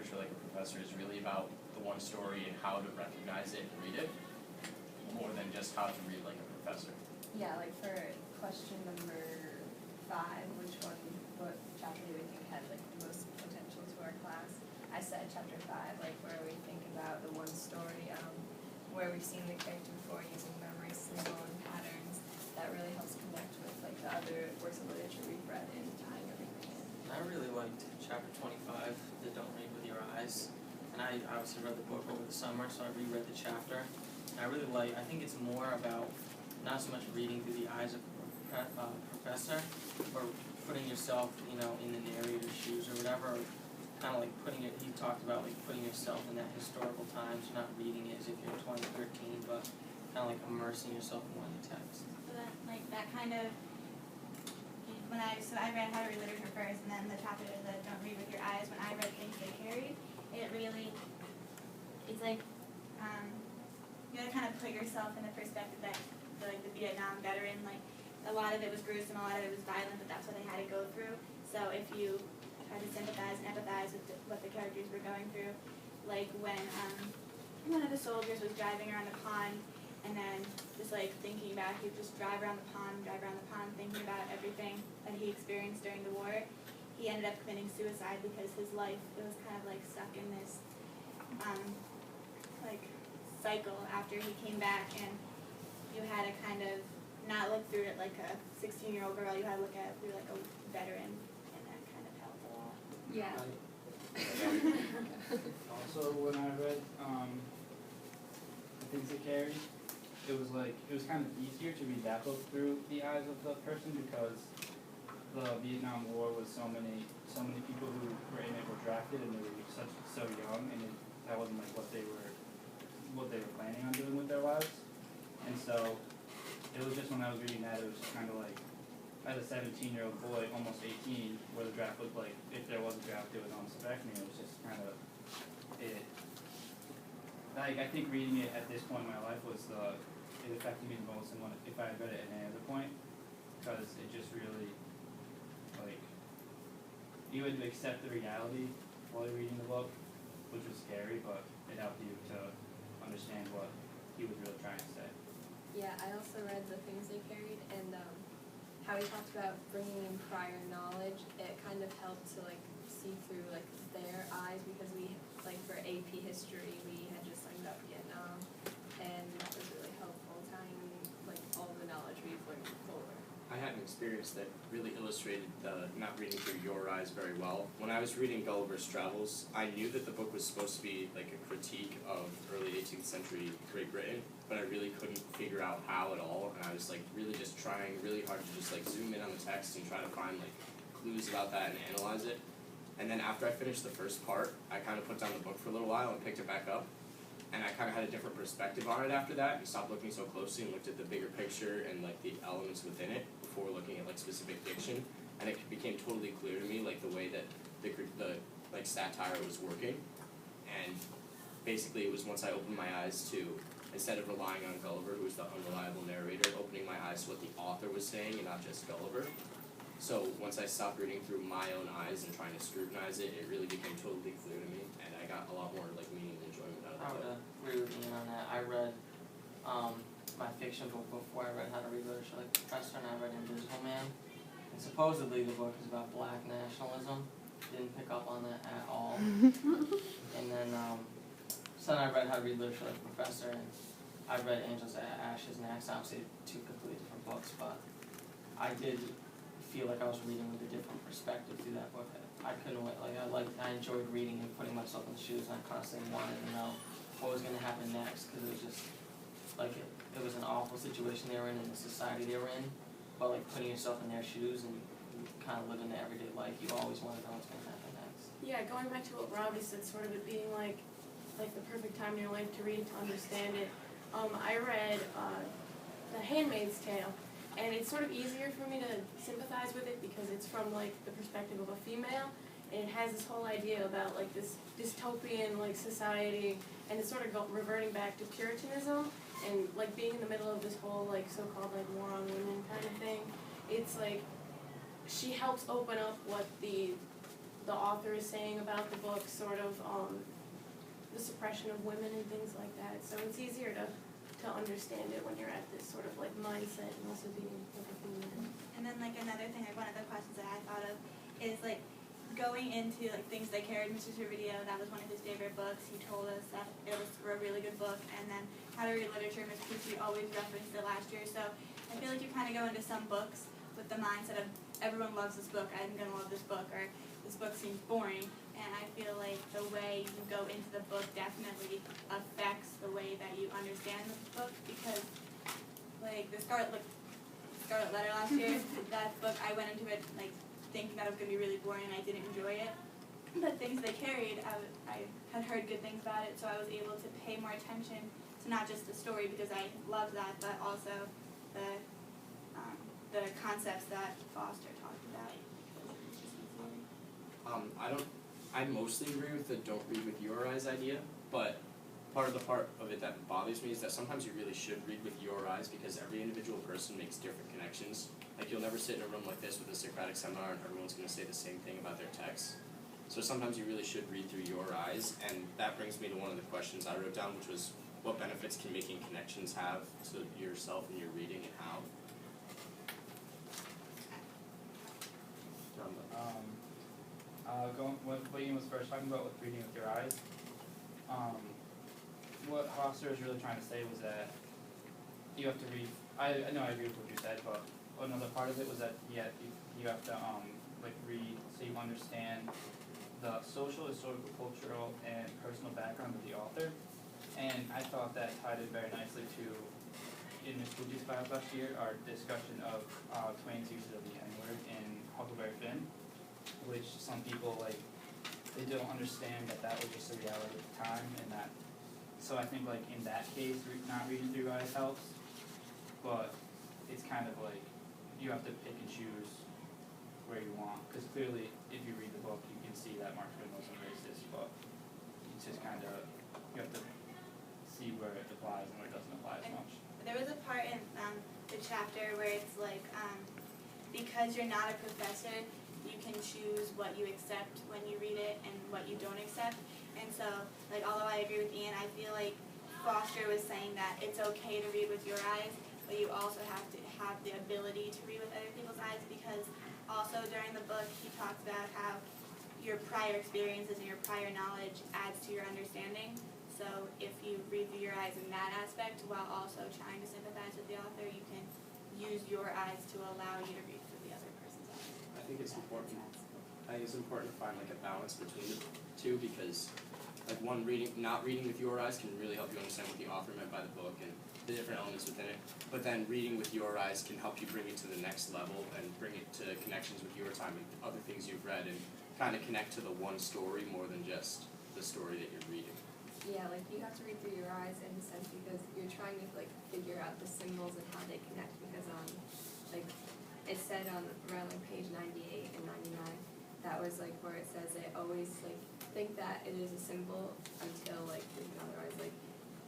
literature like a professor is really about the one story and how to recognize it and read it, more than just how to read like a professor. Yeah, like for question number 5, what chapter do we think had like the most potential to our class? I said chapter 5, like where we think about the one story, where we've seen the character before using memory, symbol, and patterns. That really helps connect with like the other works of literature we've read and tying everything in. I really liked chapter 25, the Don't Read With Your Eyes. And I obviously read the book over the summer, so I reread the chapter. And I think it's more about not so much reading through the eyes of a professor, or putting yourself, in the narrator's shoes or whatever, or kind of like he talked about like putting yourself in that historical time, so not reading it as if you're in 2013, but kind of like immersing yourself more in the text. So that kind of, I read How to Read Literature first, and then the chapter that Don't Read With Your Eyes, when I read Things They Carried, it's like, you gotta kind of put yourself in the perspective that the Vietnam veteran, like, a lot of it was gruesome, a lot of it was violent, but that's what they had to go through. So if you try to sympathize and empathize with what the characters were going through, like when one of the soldiers was driving around the pond, and then just like thinking about, he would just drive around the pond, thinking about everything that he experienced during the war. He ended up committing suicide because his life, it was kind of like stuck in this like cycle after he came back, and you had to kind of not look through it like a 16-year-old girl, you had to look at it through like a veteran, and that kind of helped a lot. Yeah. Also, when I read The Things They Carried, it was kind of easier to read that book through the eyes of the person, because the Vietnam War was so many people who were in it were drafted, and they were so young, and that wasn't like what they were planning on doing with their lives. And so it was just, when I was reading that, it was just kind of like, as a 17-year-old boy, almost 18, where the draft looked like, if there was a draft, it was almost affecting me. It was just kind of, I think reading it at this point in my life it affected me the most than if I had read it at any other point, because it just really, like, you had to accept the reality while you're reading the book, which was scary, but it helped you to understand what he was really trying to say. Yeah, I also read The Things They Carried, and how he talked about bringing in prior knowledge. It kind of helped to like see through like their eyes, because we, like for AP history, we had just learned about Vietnam, and that was really helpful, tying like all the knowledge we've learned before. I had an experience that really illustrated the not reading through your eyes very well. When I was reading Gulliver's Travels, I knew that the book was supposed to be like a critique of early 18th century Great Britain, but I really couldn't figure out how at all, and I was like really just trying really hard to just like zoom in on the text and try to find like clues about that and analyze it. And then after I finished the first part, I kind of put down the book for a little while and picked it back up, and I kind of had a different perspective on it after that, and stopped looking so closely and looked at the bigger picture and like the elements within it before looking at like specific diction, and it became totally clear to me like the way that the like satire was working. And basically it was once I opened my eyes to, instead of relying on Gulliver, who was the unreliable narrator, opening my eyes to what the author was saying and not just Gulliver. So once I stopped reading through my own eyes and trying to scrutinize it, it really became totally clear to me, and I got a lot more like meaning and enjoyment out of it. I would agree with Ian on that. I read my fiction book before I read How to Read Literature Like a Professor, and I read Invisible Man. And supposedly the book is about black nationalism. Didn't pick up on that at all. And then so then I read How to Read Literature Like a Professor, and I read Angels, Ashes, and Axe. Obviously two completely different books, but I did feel like I was reading with a different perspective through that book. I couldn't wait. I enjoyed reading and putting myself in the shoes, and I constantly wanted to know what was going to happen next, because it was just like it was an awful situation they were in and the society they were in, but like putting yourself in their shoes and kind of living the everyday life, you always want to know what's going to happen next. Yeah, going back to what Robbie said, sort of it being like the perfect time in your life to read, to understand it. I read The Handmaid's Tale, and it's sort of easier for me to sympathize with it because it's from like the perspective of a female, and it has this whole idea about like this dystopian like society, and it's sort of reverting back to Puritanism, and like being in the middle of this whole like so-called like war on women kind of thing. It's like she helps open up what the the author is saying about the book, sort of the suppression of women and things like that. So it's easier to understand it when you're at this sort of like mindset and also being like a female. And then like another thing, like one of the questions that I thought of is like going into like things like Herod Mr. Video, that was one of his favorite books. He told us that it was a really good book. And then How to Read Literature, Miss Pucci always referenced it last year. So I feel like you kind of go into some books with the mindset of everyone loves this book, I'm gonna love this book, or this book seems boring. And I feel like the way you go into the book definitely affects the way that you understand the book, because like the Scarlet Letter last year, that book, I went into it like thinking that it was going to be really boring and I didn't enjoy it. But things they carried, I had heard good things about it, so I was able to pay more attention to not just the story, because I loved that, but also the concepts that Foster talked about. I mostly agree with the don't read with your eyes idea, but part of it that bothers me is that sometimes you really should read with your eyes, because every individual person makes different connections. Like, you'll never sit in a room like this with a Socratic seminar and everyone's going to say the same thing about their text. So sometimes you really should read through your eyes, and that brings me to one of the questions I wrote down, which was, what benefits can making connections have to yourself and your reading, and how? What Ian was first talking about with reading with your eyes, what Foster was really trying to say was that you have to read, I know I agree with what you said, but another part of it was that you have to like read so you understand the social, historical, cultural, and personal background of the author. And I thought that tied in very nicely to, in Ms. Fuji's class last year, our discussion of Twain's use of the N-word in Huckleberry Finn, which some people, like, they don't understand that was just a reality at the time, and that, so I think, like, in that case, not reading through your eyes helps, but it's kind of like, you have to pick and choose where you want, because clearly, if you read the book, you can see that Mark Twain wasn't racist, but it's just kind of, you have to see where it applies and where it doesn't apply as much. There was a part in the chapter where it's like, because you're not a professor, you can choose what you accept when you read it and what you don't accept. And so, like, although I agree with Ian, I feel like Foster was saying that it's okay to read with your eyes, but you also have to have the ability to read with other people's eyes, because also during the book he talks about how your prior experiences and your prior knowledge adds to your understanding. So if you read through your eyes in that aspect while also trying to sympathize with the author, you can use your eyes to allow you to read through the other person's eyes. I think it's important. I think it's important to find like a balance between the two, because like not reading with your eyes can really help you understand what the author meant by the book and the different elements within it. But then reading with your eyes can help you bring it to the next level and bring it to connections with your time and other things you've read, and kind of connect to the one story more than just the story that you're reading. Yeah, like you have to read through your eyes in a sense, because you're trying to like figure out the symbols and how they connect, because like it said on around like page 98 and 99, that was like where it says they always like think that it is a symbol until like otherwise, like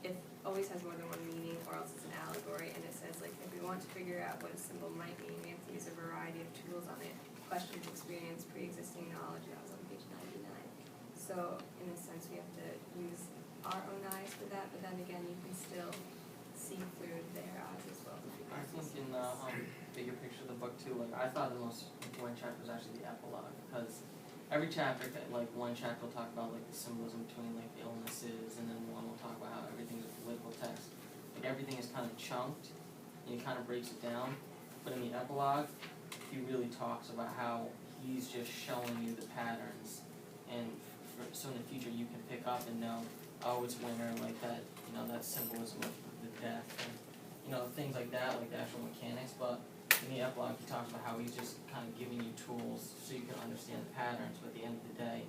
it always has more than one meaning, or else it's an allegory. And it says like if we want to figure out what a symbol might mean, we have to use a variety of tools on it: questions, experience, pre-existing knowledge. That was on page 99. So in a sense we have to use our own eyes for that, but then again you can still see through their eyes as well. I think in the bigger picture of the book too, like I thought the most important chapter was actually the epilogue, because every chapter, like one chapter will talk about like the symbolism between like illnesses, and then one will talk about how everything is political text. Like everything is kind of chunked, and he kind of breaks it down. But in the epilogue, he really talks about how he's just showing you the patterns, and so in the future you can pick up and know, oh, it's winter, like that, you know, that symbolism of the death, and, you know, things like that, like the actual mechanics. But in the epilogue, he talks about how he's just kind of giving you tools so you can understand the patterns, but at the end of the day,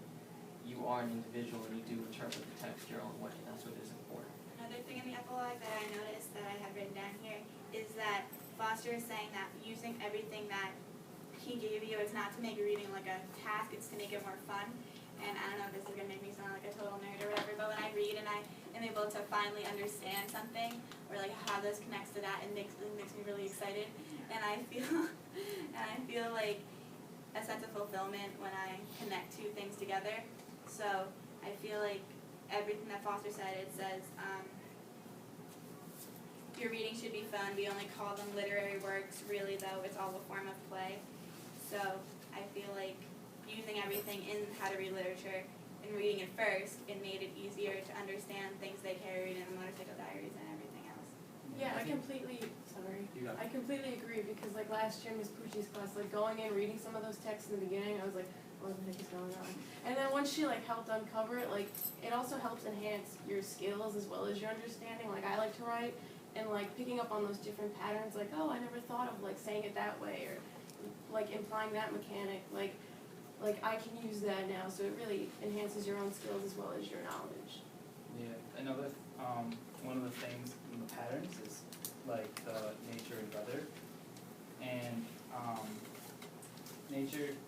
you are an individual and you do interpret the text your own way, and that's what is important. Another thing in the epilogue that I noticed that I have written down here is that Foster is saying that using everything that he gave you is not to make reading like a task, it's to make it more fun. And I don't know if this is going to make me sound like a total nerd or whatever, but when I read and I am able to finally understand something, or like how this connects to that, it makes me really excited. And I feel like a sense of fulfillment when I connect two things together. So I feel like everything that Foster said, it says, your reading should be fun. We only call them literary works. Really, though, it's all a form of play. So I feel like using everything in how to read literature and reading it first, it made it easier to understand things they carried in the motorcycle diaries and everything else. Yeah, I completely agree, because like last year, Miss Pucci's class, like going in, reading some of those texts in the beginning, I was like, what the heck is going on? And then once she like helped uncover it, like it also helps enhance your skills as well as your understanding. Like I like to write, and like picking up on those different patterns, like, oh, I never thought of like saying it that way, or like implying that mechanic, like I can use that now, so it really enhances your own skills as well as your knowledge. Yeah, another, one of the things in the patterns is like the nature and weather. And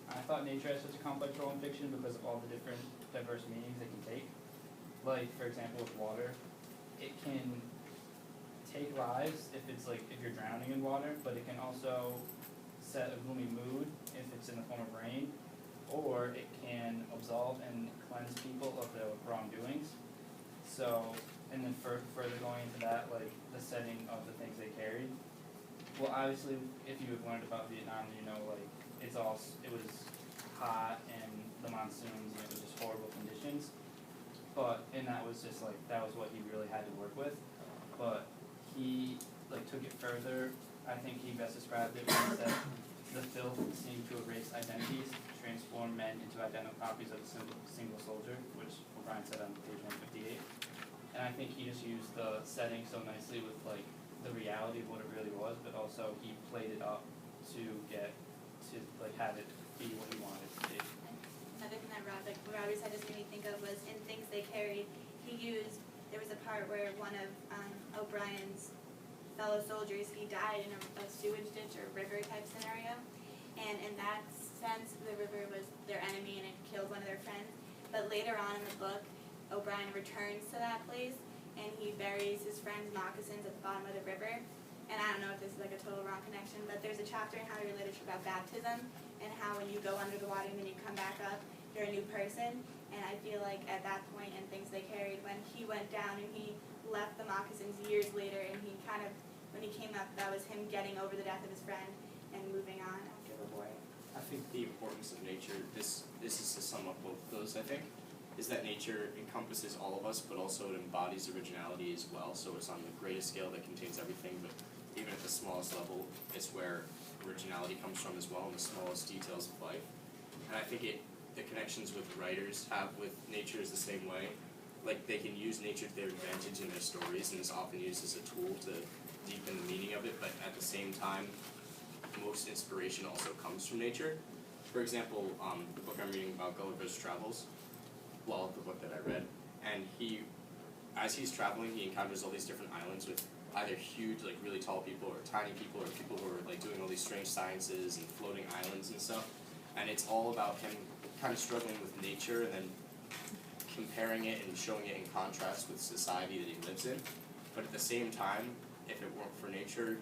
I thought nature has such a complex role in fiction because of all the different diverse meanings it can take. Like, for example, with water, it can take lives if you're drowning in water, but it can also set a gloomy mood if it's in the form of rain, or it can absolve and cleanse people of their wrongdoings. So, and then further going into that, like the setting of the things they carried. Well, obviously, if you have learned about Vietnam, you know, like it was hot and the monsoons, and it was just horrible conditions. And that was what he really had to work with. But he took it further. I think he best described it when he said, the filth seemed to erase identities, transform men into identical copies of a single soldier, which O'Brien said on page 158. And I think he just used the setting so nicely with the reality of what it really was, but also he played it up to have it be what he wanted it to be. Another thing that Robbie said just made me think of was in Things They Carried, there was a part where one of O'Brien's fellow soldiers, he died in a sewage ditch or river type scenario. And in that sense, the river was their enemy and it killed one of their friends. But later on in the book, O'Brien returns to that place and he buries his friend's moccasins at the bottom of the river. And I don't know if this is like a total wrong connection, but there's a chapter in How to Read Literature about baptism and how when you go under the water and then you come back up, you're a new person. And I feel like at that point in Things They Carried, when he went down and he left the moccasins years later and he when he came up, that was him getting over the death of his friend and moving on after the war. I think the importance of nature, this is to sum up both of those, I think, is that nature encompasses all of us, but also it embodies originality as well. So it's on the greatest scale that contains everything, but even at the smallest level, it's where originality comes from as well, in the smallest details of life. And I think the connections with writers have with nature is the same way. Like, they can use nature to their advantage in their stories, and it's often used as a tool to deepen the meaning of it, but at the same time, most inspiration also comes from nature. For example, the book I'm reading about, Gulliver's Travels, the book that I read, and as he's traveling, he encounters all these different islands with either huge, really tall people, or tiny people, or people who are doing all these strange sciences and floating islands and stuff. And it's all about him kind of struggling with nature and then comparing it and showing it in contrast with society that he lives in. But at the same time, if it weren't for nature,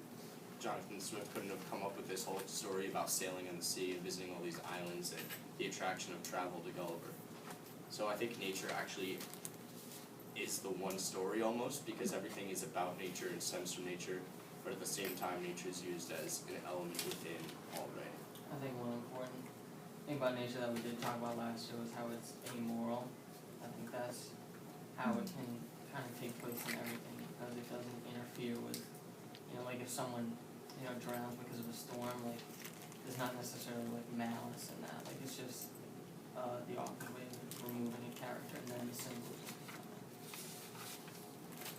Jonathan Swift couldn't have come up with this whole story about sailing in the sea and visiting all these islands and the attraction of travel to Gulliver. So I think nature actually is the one story almost, because everything is about nature and stems from nature, but at the same time nature is used as an element within all writing. I think one important thing about nature that we did talk about last year was how it's amoral. I think that's how it can kind of take place in everything, because it doesn't interfere with, if someone, drowns because of a storm, there's not necessarily malice in that. It's just the awkward way of removing a character and then the symbolism.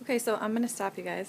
Okay, so I'm going to stop you guys.